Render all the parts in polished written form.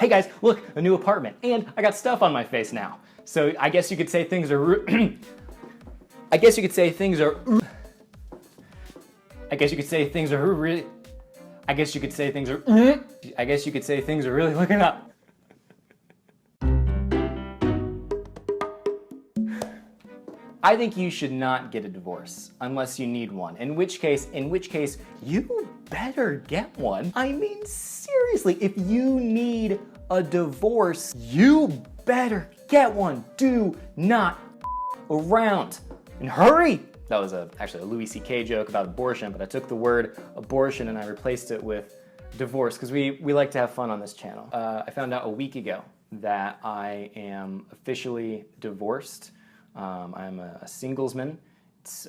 hey guys, look, a new apartment, and I got stuff on my face now. So I guess you could say things are I guess you could say things are really looking up. I think you should not get a divorce unless you need one. In which case, you better get one. I mean, seriously, if you need a divorce, you better get one. Do not around. And hurry! That was actually a Louis C.K. joke about abortion, but I took the word abortion and I replaced it with divorce because we like to have fun on this channel. I found out a week ago that I am officially divorced. I'm a singlesman. It's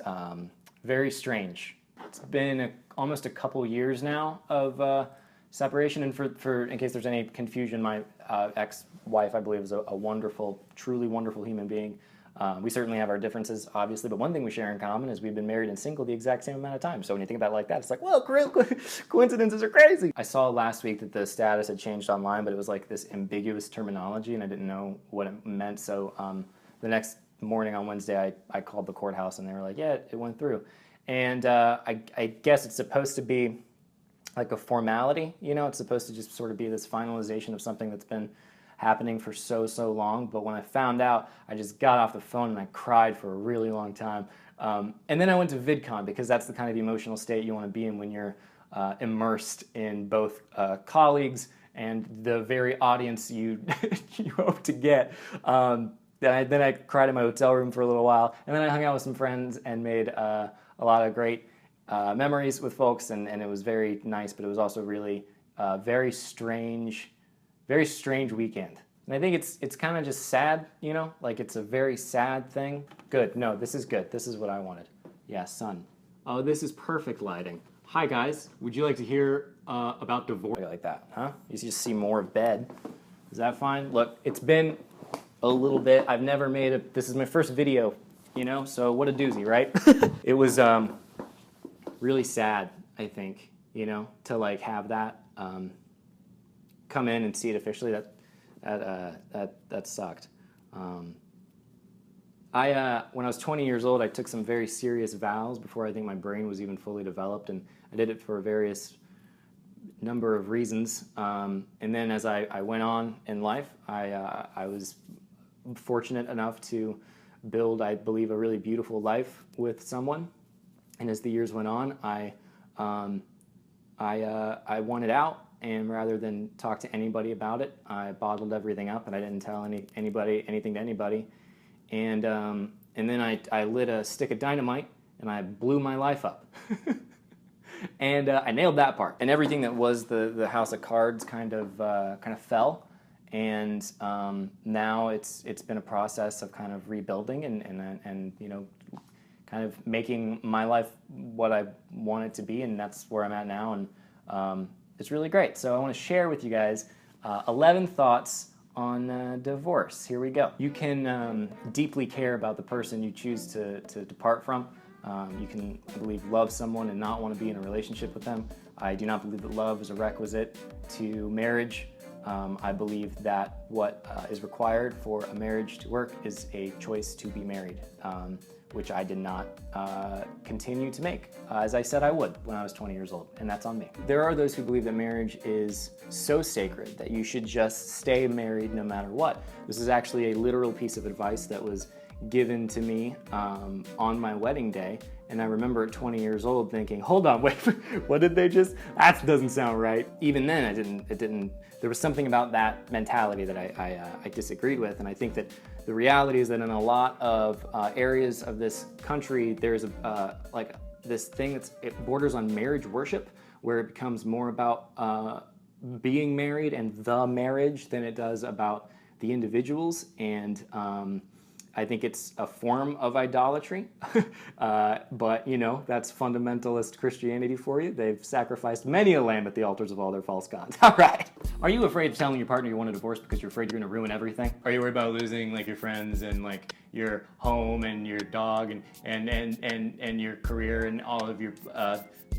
very strange. It's been almost a couple years now of separation, and for in case there's any confusion, my ex-wife, I believe, is a wonderful, truly wonderful human being. We certainly have our differences, obviously, but one thing we share in common is we've been married and single the exact same amount of time. So when you think about it like that, it's like, well, coincidences are crazy. I saw last week that the status had changed online, but it was like this ambiguous terminology, and I didn't know what it meant. So the next morning on Wednesday, I called the courthouse, and they were like, yeah, it went through. And I guess it's supposed to be like a formality, you know? It's supposed to just sort of be this finalization of something that's been happening for so long. But when I found out, I just got off the phone and I cried for a really long time. And then I went to VidCon because that's the kind of emotional state you want to be in when you're immersed in both colleagues and the very audience you you hope to get. Then I cried in my hotel room for a little while, and then I hung out with some friends and made a lot of great memories with folks, and it was very nice, but it was also really very strange weekend. And I think it's kind of just sad, you know, like it's a very sad thing. Good, no, this is good. This is what I wanted. Yeah, sun. Oh, this is perfect lighting. Hi guys, would you like to hear about divorce? Like that, huh? You just see more of bed. Is that fine? Look, it's been a little bit. I've never made this is my first video, you know, so what a doozy, right? It was really sad, I think, you know, to like have that come in and see it officially. That sucked. When I was 20 years old, I took some very serious vows before I think my brain was even fully developed, and I did it for various number of reasons. And then as I went on in life, I was fortunate enough to build, I believe, a really beautiful life with someone. And as the years went on, I wanted out, and rather than talk to anybody about it, I bottled everything up, and I didn't tell anything to anybody. And then I lit a stick of dynamite, and I blew my life up. And I nailed that part. And everything that was the house of cards kind of fell. And now it's been a process of kind of rebuilding and you know, kind of making my life what I want it to be, and that's where I'm at now, and it's really great. So I want to share with you guys 11 thoughts on divorce. Here we go. You can deeply care about the person you choose to depart from. You can, I believe, love someone and not want to be in a relationship with them. I do not believe that love is a requisite to marriage. I believe that what is required for a marriage to work is a choice to be married, which I did not continue to make, as I said I would when I was 20 years old, and that's on me. There are those who believe that marriage is so sacred that you should just stay married no matter what. This is actually a literal piece of advice that was given to me on my wedding day, and I remember at 20 years old thinking, hold on, wait, what did they just, that doesn't sound right. Even then it didn't, there was something about that mentality that I disagreed with, and I think that the reality is that in a lot of areas of this country, there's like this thing it borders on marriage worship, where it becomes more about being married and the marriage than it does about the individuals, and I think it's a form of idolatry, but you know, that's fundamentalist Christianity for you. They've sacrificed many a lamb at the altars of all their false gods. All right. Are you afraid of telling your partner you want a divorce because you're afraid you're gonna ruin everything? Are you worried about losing like your friends and like your home and your dog and your career and all of your,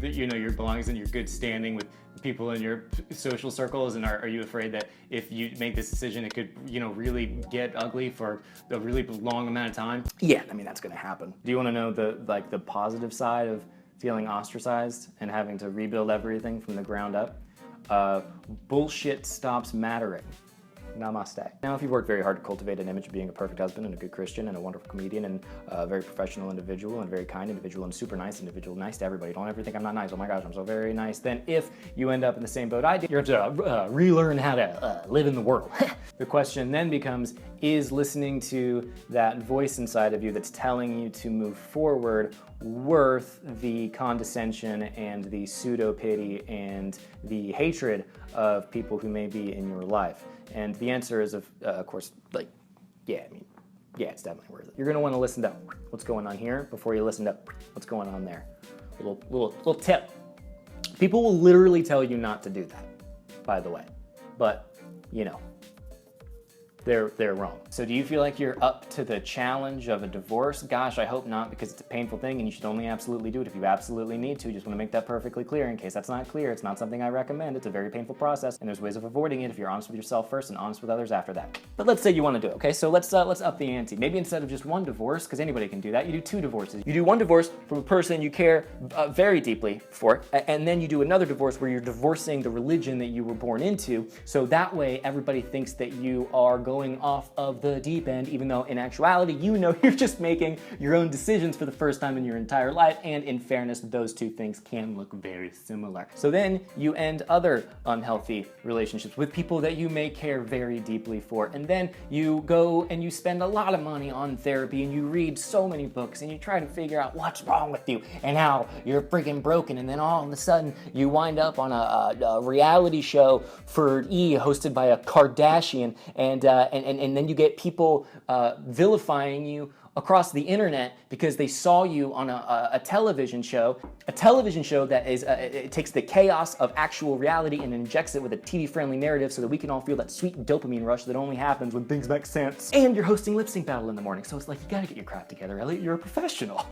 you know, your belongings and your good standing with people in your social circles, and are you afraid that if you make this decision, it could, really get ugly for a really long amount of time? Yeah, I mean, that's gonna happen. Do you wanna know the positive side of feeling ostracized and having to rebuild everything from the ground up? Bullshit stops mattering. Namaste. Now, if you've worked very hard to cultivate an image of being a perfect husband and a good Christian and a wonderful comedian and a very professional individual and very kind individual and super nice individual, nice to everybody, don't ever think I'm not nice, oh my gosh, I'm so very nice, then if you end up in the same boat I did, you have to relearn how to live in the world. The question then becomes, is listening to that voice inside of you that's telling you to move forward worth the condescension and the pseudo-pity and the hatred of people who may be in your life? And the answer is, of course, yeah, it's definitely worth it. You're gonna wanna listen to what's going on here before you listen to what's going on there. Little tip. People will literally tell you not to do that, by the way. But, they're wrong. So do you feel like you're up to the challenge of a divorce? Gosh, I hope not, because it's a painful thing and you should only absolutely do it if you absolutely need to. Just want to make that perfectly clear. In case that's not clear, it's not something I recommend. It's a very painful process and there's ways of avoiding it if you're honest with yourself first and honest with others after that. But let's say you want to do it, okay? So let's up the ante. Maybe instead of just one divorce, because anybody can do that, you do 2 divorces. You do one divorce from a person you care very deeply for, and then you do another divorce where you're divorcing the religion that you were born into. So that way everybody thinks that you are going off of the deep end, even though in actuality, you're just making your own decisions for the first time in your entire life. And in fairness, those 2 things can look very similar. So then you end other unhealthy relationships with people that you may care very deeply for. And then you go and you spend a lot of money on therapy and you read so many books and you try to figure out what's wrong with you and how you're freaking broken. And then all of a sudden you wind up on a reality show for E! Hosted by a Kardashian, and then you get people vilifying you across the internet because they saw you on a television show that is, it takes the chaos of actual reality and injects it with a TV-friendly narrative so that we can all feel that sweet dopamine rush that only happens when things make sense. And you're hosting lip sync battle in the morning, so it's like, you gotta get your crap together, Elliott, you're a professional.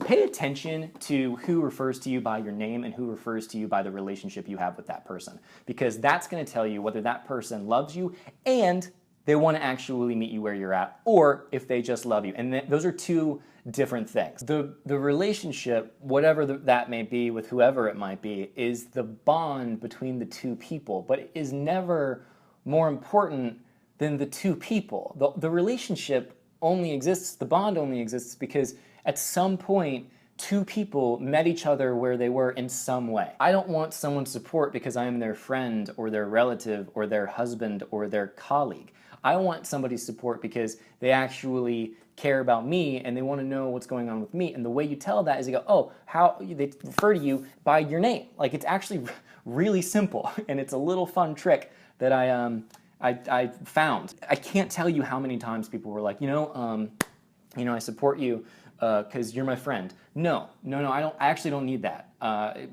Pay attention to who refers to you by your name and who refers to you by the relationship you have with that person, because that's gonna tell you whether that person loves you and they want to actually meet you where you're at, or if they just love you. And those are 2 different things. The relationship, whatever that may be with whoever it might be, is the bond between the 2 people, but it is never more important than the 2 people. The relationship only exists, the bond only exists because at some point, 2 people met each other where they were in some way. I don't want someone's support because I am their friend or their relative or their husband or their colleague. I want somebody's support because they actually care about me and they want to know what's going on with me. And the way you tell that is you go, oh, how they refer to you by your name. Like, it's actually really simple, and it's a little fun trick that I found. I can't tell you how many times people were like, I support you because you're my friend. No, I actually don't need that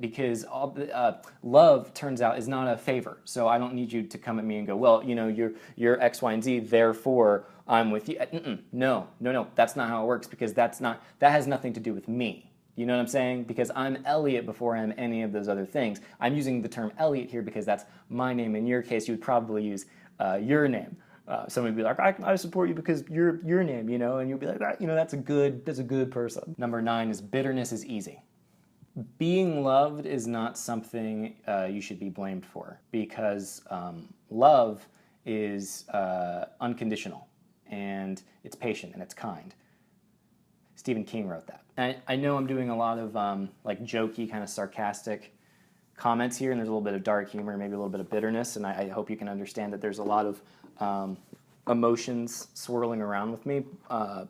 because love, turns out, is not a favor. So I don't need you to come at me and go, well, you're X, Y, and Z, therefore I'm with you. No, that's not how it works, because that has nothing to do with me. You know what I'm saying? Because I'm Elliott before I'm any of those other things. I'm using the term Elliott here because that's my name. In your case, you would probably use your name. Somebody would be like, I support you because you're your name, and you'll be like, that's a good person. Number 9 is bitterness is easy. Being loved is not something you should be blamed for, because love is unconditional and it's patient and it's kind. Stephen King wrote that. And I know I'm doing a lot of jokey, kind of sarcastic comments here, and there's a little bit of dark humor, maybe a little bit of bitterness, and I hope you can understand that there's a lot of emotions swirling around with me,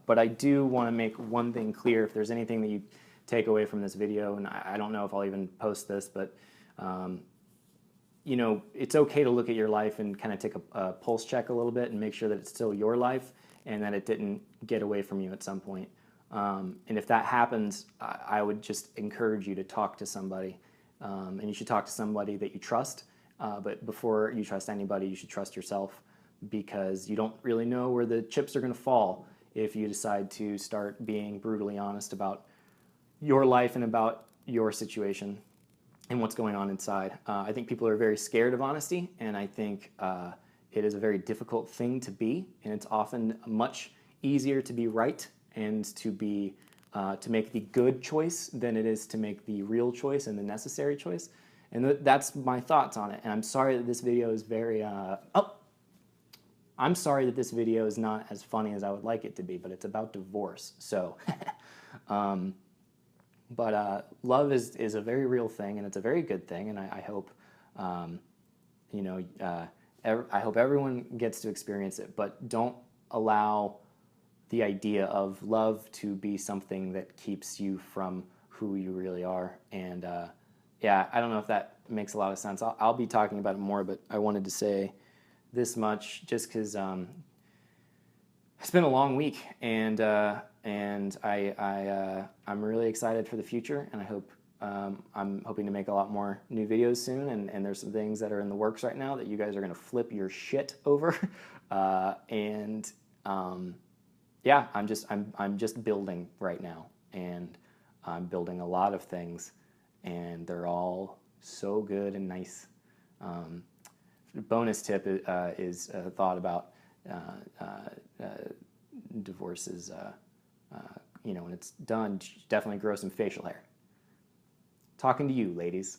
but I do want to make one thing clear. If there's anything that you take away from this video, and I don't know if I'll even post this, but it's okay to look at your life and kind of take a pulse check a little bit and make sure that it's still your life and that it didn't get away from you at some point. And if that happens, I would just encourage you to talk to somebody. And you should talk to somebody that you trust, but before you trust anybody, you should trust yourself, because you don't really know where the chips are going to fall if you decide to start being brutally honest about your life and about your situation. and what's going on inside. I think people are very scared of honesty, and I think it is a very difficult thing to be, and it's often much easier to be right and to make the good choice than it is to make the real choice and the necessary choice. And that's my thoughts on it. And I'm sorry that this video is I'm sorry that this video is not as funny as I would like it to be, but it's about divorce. So, love is a very real thing, and it's a very good thing, and I hope, you know, I hope everyone gets to experience it, but don't allow the idea of love to be something that keeps you from who you really are. And yeah, I don't know if that makes a lot of sense. I'll be talking about it more, but I wanted to say this much just because it's been a long week, and I'm really excited for the future, and I hope I'm hoping to make a lot more new videos soon, and there's some things that are in the works right now that you guys are gonna flip your shit over, yeah, I'm just building right now, and I'm building a lot of things, and they're all so good and nice. Bonus tip is a thought about divorces. You know, when it's done, definitely grow some facial hair. Talking to you, ladies.